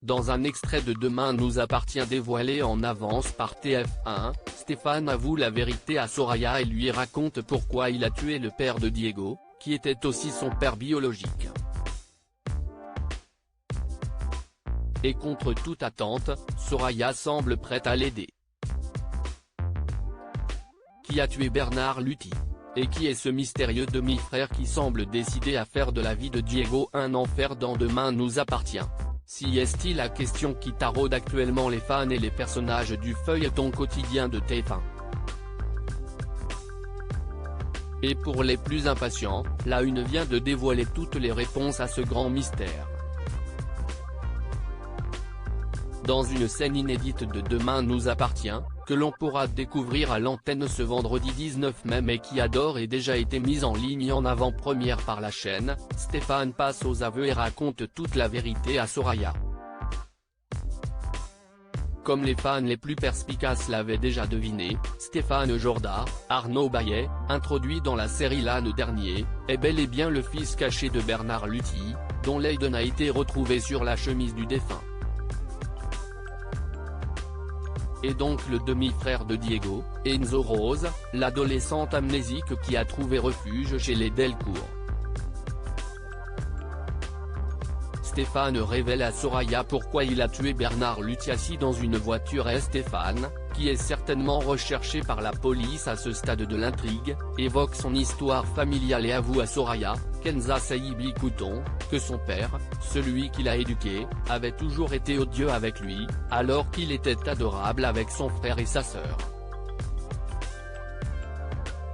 Dans un extrait de Demain nous appartient dévoilé en avance par TF1, Stéphane avoue la vérité à Soraya et lui raconte pourquoi il a tué le père de Diego, qui était aussi son père biologique. Et contre toute attente, Soraya semble prête à l'aider. Qui a tué Bernard Luthi? Et qui est ce mystérieux demi-frère qui semble décidé à faire de la vie de Diego un enfer dans Demain nous appartient? Si est-il la question qui taraude actuellement les fans et les personnages du feuilleton quotidien de TF1. Et pour les plus impatients, la Une vient de dévoiler toutes les réponses à ce grand mystère. Dans une scène inédite de Demain nous appartient, que l'on pourra découvrir à l'antenne ce vendredi 19 mai mais qui a d'ores et déjà été mise en ligne en avant-première par la chaîne, Stéphane passe aux aveux et raconte toute la vérité à Soraya. Comme les fans les plus perspicaces l'avaient déjà deviné, Stéphane Jorda, Arnaud Baillet, introduit dans la série l'an dernier, est bel et bien le fils caché de Bernard Luthi, dont l'ADN a été retrouvé sur la chemise du défunt. Et donc le demi-frère de Diego, Enzo Rose, l'adolescente amnésique qui a trouvé refuge chez les Delcourt. Stéphane révèle à Soraya pourquoi il a tué Bernard Luthi assis dans une voiture et Stéphane, qui est certainement recherché par la police à ce stade de l'intrigue, évoque son histoire familiale et avoue à Soraya, Kenza Saïbi Couton, que son père, celui qui l'a éduqué, avait toujours été odieux avec lui, alors qu'il était adorable avec son frère et sa sœur.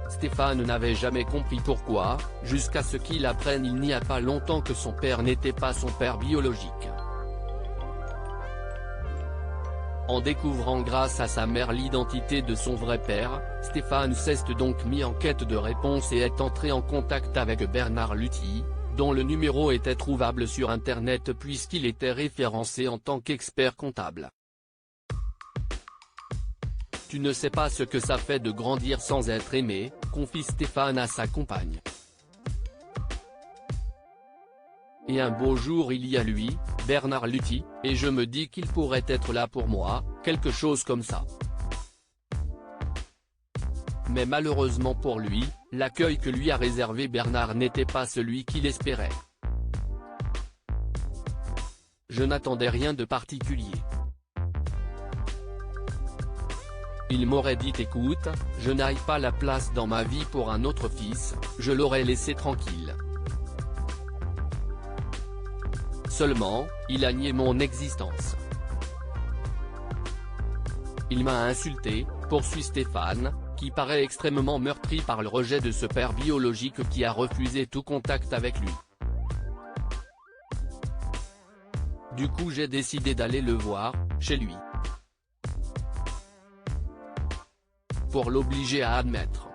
Stéphane n'avait jamais compris pourquoi, jusqu'à ce qu'il apprenne il n'y a pas longtemps que son père n'était pas son père biologique. En découvrant grâce à sa mère l'identité de son vrai père, Stéphane s'est donc mis en quête de réponse et est entré en contact avec Bernard Luthi, dont le numéro était trouvable sur internet puisqu'il était référencé en tant qu'expert comptable. Tu ne sais pas ce que ça fait de grandir sans être aimé, confie Stéphane à sa compagne. Et un beau jour il y a lui, Bernard Luthi, et je me dis qu'il pourrait être là pour moi, quelque chose comme ça. Mais malheureusement pour lui, l'accueil que lui a réservé Bernard n'était pas celui qu'il espérait. Je n'attendais rien de particulier. Il m'aurait dit écoute, je n'ai pas la place dans ma vie pour un autre fils, je l'aurais laissé tranquille. Seulement, il a nié mon existence. Il m'a insulté, poursuit Stéphane, qui paraît extrêmement meurtri par le rejet de ce père biologique qui a refusé tout contact avec lui. Du coup j'ai décidé d'aller le voir, chez lui. Pour l'obliger à admettre.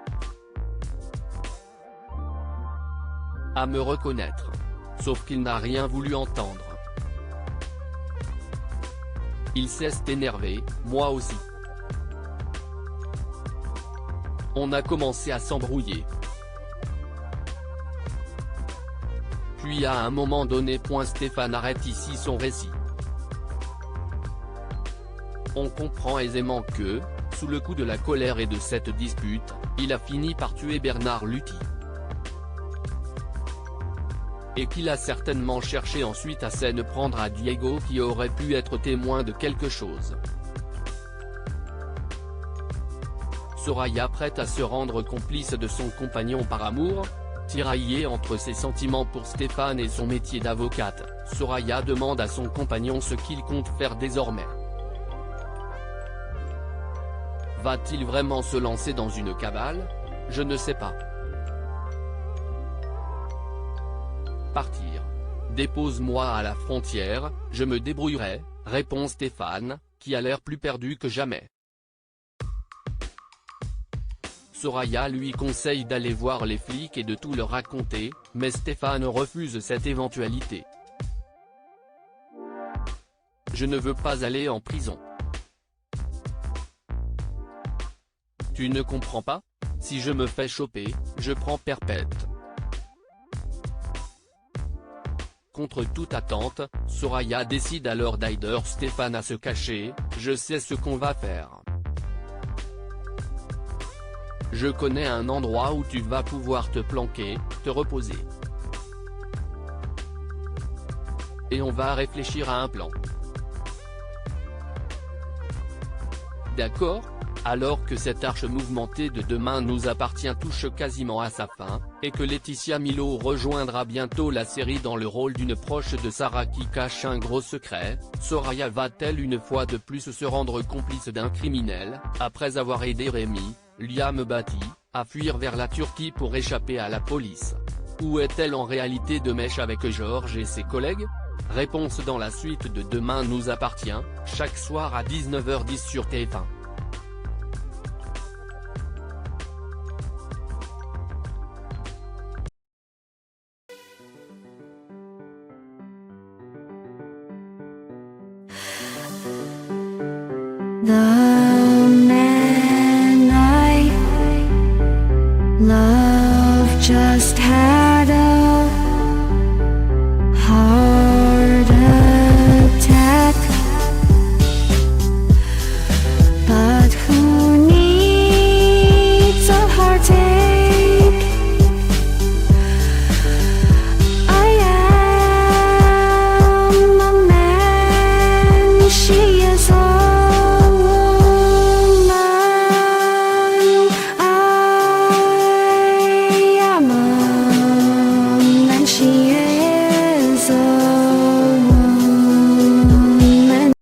À me reconnaître. Sauf qu'il n'a rien voulu entendre. Il s'est énervé, moi aussi. On a commencé à s'embrouiller. Puis à un moment donné. Stéphane arrête ici son récit. On comprend aisément que, sous le coup de la colère et de cette dispute, il a fini par tuer Bernard Luthi. Et qu'il a certainement cherché ensuite à s'en prendre à Diego qui aurait pu être témoin de quelque chose. Soraya prête à se rendre complice de son compagnon par amour? Tiraillée entre ses sentiments pour Stéphane et son métier d'avocate, Soraya demande à son compagnon ce qu'il compte faire désormais. Va-t-il vraiment se lancer dans une cabale? Je ne sais pas. Partir. Dépose-moi à la frontière, je me débrouillerai, répond Stéphane, qui a l'air plus perdu que jamais. Soraya lui conseille d'aller voir les flics et de tout leur raconter, mais Stéphane refuse cette éventualité. Je ne veux pas aller en prison. Tu ne comprends pas? Si je me fais choper, je prends perpète. Contre toute attente, Soraya décide alors d'aider Stéphane à se cacher. Je sais ce qu'on va faire. Je connais un endroit où tu vas pouvoir te planquer, te reposer. Et on va réfléchir à un plan. D'accord ? Alors que cette arche mouvementée de Demain nous appartient touche quasiment à sa fin, et que Laetitia Milo rejoindra bientôt la série dans le rôle d'une proche de Sarah qui cache un gros secret, Soraya va-t-elle une fois de plus se rendre complice d'un criminel, après avoir aidé Rémi, Liam Bati, à fuir vers la Turquie pour échapper à la police? Ou est-elle en réalité de mèche avec Georges et ses collègues? Réponse dans la suite de Demain nous appartient, chaque soir à 19h10 sur TF1. 나